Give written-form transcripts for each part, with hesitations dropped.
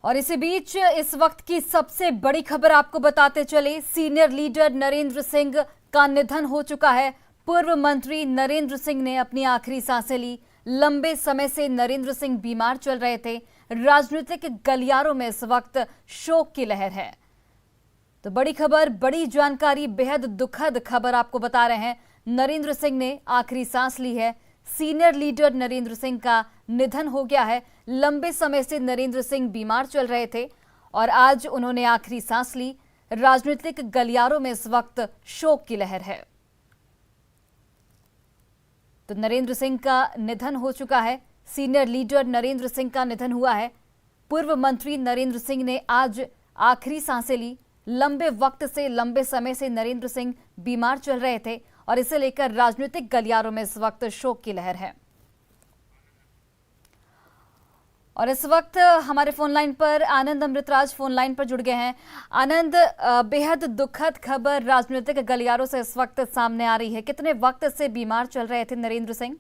और इसी बीच इस वक्त की सबसे बड़ी खबर आपको बताते चले, सीनियर लीडर नरेंद्र सिंह का निधन हो चुका है। पूर्व मंत्री नरेंद्र सिंह ने अपनी आखिरी सांसें ली। लंबे समय से नरेंद्र सिंह बीमार चल रहे थे। राजनीतिक गलियारों में इस वक्त शोक की लहर है। तो बड़ी खबर, बड़ी जानकारी, बेहद दुखद खबर आपको बता रहे हैं। नरेंद्र सिंह ने आखिरी सांस ली है। सीनियर लीडर नरेंद्र सिंह का निधन हो गया है। लंबे समय से नरेंद्र सिंह बीमार चल रहे थे और आज उन्होंने आखिरी सांस ली। राजनीतिक गलियारों में इस वक्त शोक की लहर है। तो नरेंद्र सिंह का निधन हो चुका है। सीनियर लीडर नरेंद्र सिंह का निधन हुआ है। पूर्व मंत्री नरेंद्र सिंह ने आज आखिरी सांसें ली। लंबे समय से नरेंद्र सिंह बीमार चल रहे थे और इसे लेकर राजनीतिक गलियारों में इस वक्त शोक की लहर है। और इस वक्त हमारे फोन लाइन पर आनंद अमृतराज फोन लाइन पर जुड़ गए हैं। आनंद, बेहद दुखद खबर राजनीतिक गलियारों से इस वक्त सामने आ रही है। कितने वक्त से बीमार चल रहे थे नरेंद्र सिंह?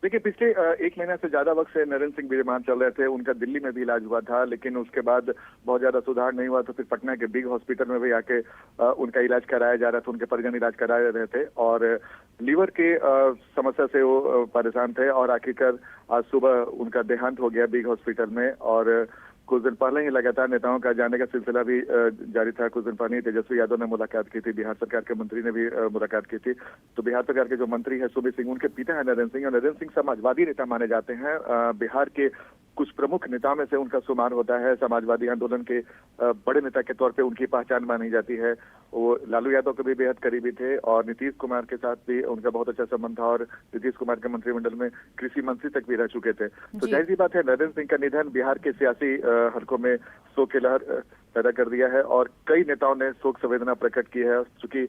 देखिए, पिछले एक महीना से ज्यादा वक्त से नरेंद्र सिंह बीमार चल रहे थे। उनका दिल्ली में भी इलाज हुआ था, लेकिन उसके बाद बहुत ज्यादा सुधार नहीं हुआ तो फिर पटना के बिग हॉस्पिटल में भी आके उनका इलाज कराया जा रहा था। उनके परिजन इलाज करा रहे थे और लीवर के समस्या से वो परेशान थे और आखिरकार आज सुबह उनका देहांत हो गया बिग हॉस्पिटल में। और कुछ दिन पहले ही लगातार नेताओं का जाने का सिलसिला भी जारी था। कुछ दिन पहले ही तेजस्वी यादव ने मुलाकात की थी, बिहार सरकार के मंत्री ने भी मुलाकात की थी। तो बिहार सरकार के जो मंत्री है सुबीर सिंह, उनके पिता है नरेंद्र सिंह और नरेंद्र सिंह समाजवादी नेता माने जाते हैं। बिहार के कुछ प्रमुख नेताओं में से उनका शुमार होता है। समाजवादी आंदोलन के बड़े नेता के तौर पे उनकी पहचान मानी जाती है। वो लालू यादव के भी बेहद करीबी थे और नीतीश कुमार के साथ भी उनका बहुत अच्छा संबंध था और नीतीश कुमार के मंत्रिमंडल में कृषि मंत्री तक भी रह चुके थे। तो जाहिर सी बात है, नरेंद्र सिंह का निधन बिहार के सियासी हलकों में शोक की लहर पैदा कर दिया है और कई नेताओं ने शोक संवेदना प्रकट की है। चूंकि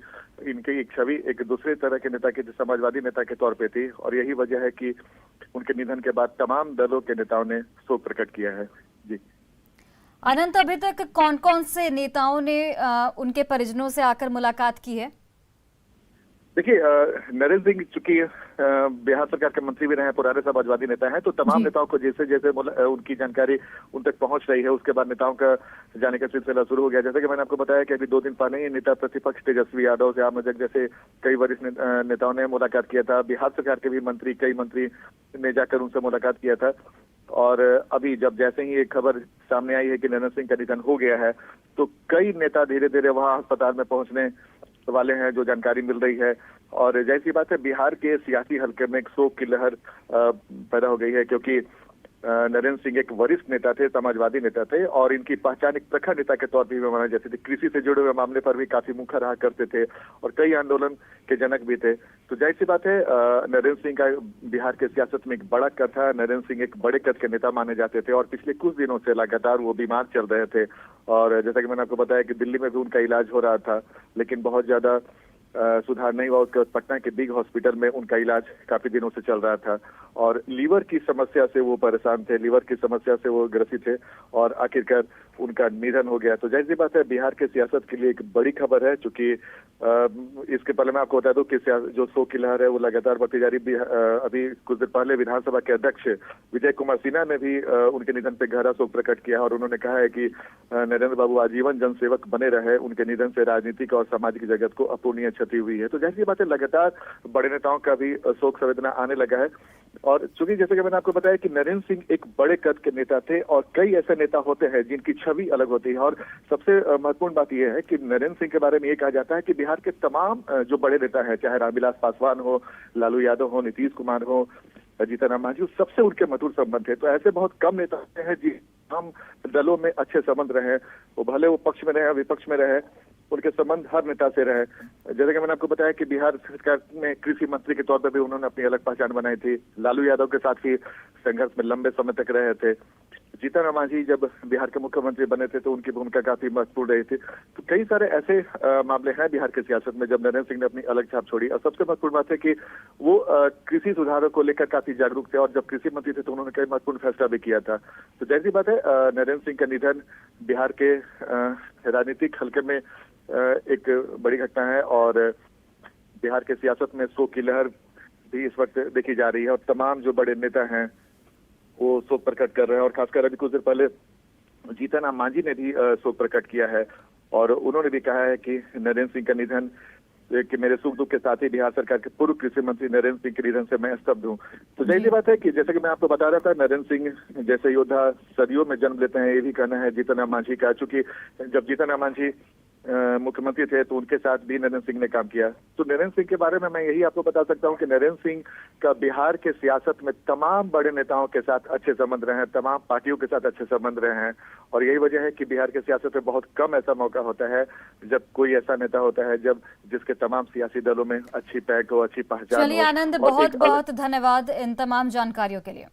इनकी एक छवि एक दूसरे तरह के नेता के, समाजवादी नेता के तौर पे थी और यही वजह है कि उनके निधन के बाद तमाम दलों के नेताओं ने शोक प्रकट किया है। जी अनंत, अभी तक कौन कौन से नेताओं ने उनके परिजनों से आकर मुलाकात की है? देखिए, नरेंद्र सिंह चूंकि बिहार सरकार के मंत्री भी रहे हैं, पुराने समाजवादी नेता हैं, तो तमाम नेताओं को जैसे जैसे उनकी जानकारी उन तक पहुंच रही है उसके बाद नेताओं का जाने का सिलसिला शुरू हो गया। जैसे कि मैंने आपको बताया कि अभी 2 दिन पहले ही नेता प्रतिपक्ष तेजस्वी यादव से आमजग जैसे कई वरिष्ठ नेताओं ने मुलाकात किया था। बिहार सरकार के भी कई मंत्री ने जाकर उनसे मुलाकात किया था। और अभी जब जैसे ही एक खबर सामने आई है कि नरेंद्र सिंह का निधन हो गया है, तो कई नेता धीरे धीरे वहां अस्पताल में पहुंचने वाले हैं, जो जानकारी मिल रही है। और जैसी बात है, बिहार के सियासी हलके में एक शोक की लहर पैदा हो गई है, क्योंकि नरेंद्र सिंह एक वरिष्ठ नेता थे, समाजवादी नेता थे और इनकी पहचान एक प्रखर नेता के तौर पर भी मानी जाती थी। कृषि से जुड़े हुए मामले पर भी काफी मुखर रहा करते थे और कई आंदोलन के जनक भी थे। तो जाहिर सी बात है, नरेंद्र सिंह का बिहार के सियासत में एक बड़ा कद था। नरेंद्र सिंह एक बड़े कद के नेता माने जाते थे और पिछले कुछ दिनों से लगातार वो बीमार चल रहे थे। और जैसा कि मैंने आपको बताया कि दिल्ली में भी उनका इलाज हो रहा था, लेकिन बहुत ज्यादा सुधार नहीं हुआ। उसके बाद पटना के बिग हॉस्पिटल में उनका इलाज काफी दिनों से चल रहा था और लीवर की समस्या से वो परेशान थे, लीवर की समस्या से वो ग्रसित थे और आखिरकार उनका निधन हो गया। तो जाहिर सी बात है, बिहार के सियासत के लिए एक बड़ी खबर है। चूंकि इसके पहले मैं आपको बता दूं कि जो शोक की लहर है वो लगातार बढ़ती जा रही। अभी कुछ देर पहले विधानसभा के अध्यक्ष विजय कुमार सिन्हा ने भी उनके निधन पर गहरा शोक प्रकट किया और उन्होंने कहा है कि नरेंद्र बाबू आजीवन जनसेवक बने रहे। उनके निधन से राजनीतिक और सामाजिक जगत को अपूरणीय क्षति हुई है। तो जाहिर सी बात है, लगातार बड़े नेताओं का भी शोक संवेदना आने लगा है। और चूंकि जैसे कि मैंने आपको बताया कि नरेंद्र सिंह एक बड़े कद के नेता थे और कई ऐसे नेता होते हैं जिनकी छवि अलग होती है। और सबसे महत्वपूर्ण बात यह है कि नरेंद्र सिंह के बारे में ये कहा जाता है कि बिहार के तमाम जो बड़े नेता हैं, चाहे रामविलास पासवान हो, लालू यादव हो, नीतीश कुमार हो, जीतन राम मांझी, सबसे उनके मधुर संबंध थे। तो ऐसे बहुत कम नेता होते हैं जिन हम दलों में अच्छे संबंध रहे, वो भले वो पक्ष में रहे विपक्ष में रहे, उनके संबंध हर नेता से रहे। जैसे कि मैंने आपको बताया कि बिहार सरकार में कृषि मंत्री के तौर पर भी उन्होंने अपनी अलग पहचान बनाई थी। लालू यादव के साथ भी संघर्ष में लंबे समय तक रहे थे। जीतन राम मांझी जब बिहार के मुख्यमंत्री बने थे तो उनकी भूमिका काफी महत्वपूर्ण रही थी। तो कई सारे ऐसे मामले हैं बिहार के सियासत में जब नरेंद्र सिंह ने अपनी अलग छाप छोड़ी। और सबसे महत्वपूर्ण बात है कि वो कृषि सुधारों को लेकर काफी जागरूक थे और जब कृषि मंत्री थे तो उन्होंने कई महत्वपूर्ण फैसला भी किया था। तो जैसी बात है, नरेंद्र सिंह का निधन बिहार के राजनीतिक हल्के में एक बड़ी घटना है और बिहार के सियासत में शोक की लहर भी इस वक्त देखी जा रही है और तमाम जो बड़े नेता हैं वो शोक प्रकट कर रहे हैं। और खासकर अभी कुछ देर पहले जीतन राम मांझी ने भी शोक प्रकट किया है और उन्होंने भी कहा है कि नरेंद्र सिंह का निधन कि मेरे सुख दुख के साथ ही बिहार सरकार के पूर्व कृषि मंत्री नरेंद्र सिंह के निधन से मैं स्तब्ध हूँ। तो जाहिर सी बात है कि जैसे कि मैं आपको बता रहा था, नरेंद्र सिंह जैसे योद्धा सदियों में जन्म लेते हैं, ये भी कहना है जीतन राम मांझी का। चूंकि जब जीतन राम मांझी मुख्यमंत्री थे तो उनके साथ भी नरेंद्र सिंह ने काम किया। तो नरेंद्र सिंह के बारे में मैं यही आपको बता सकता हूं कि नरेंद्र सिंह का बिहार के सियासत में तमाम बड़े नेताओं के साथ अच्छे संबंध रहे हैं, तमाम पार्टियों के साथ अच्छे संबंध रहे हैं और यही वजह है कि बिहार के सियासत में बहुत कम ऐसा मौका होता है जब कोई ऐसा नेता होता है जब जिसके तमाम सियासी दलों में अच्छी पैठ हो, अच्छी पहचान हो। चलिए आनंद, बहुत बहुत धन्यवाद इन तमाम जानकारियों के लिए।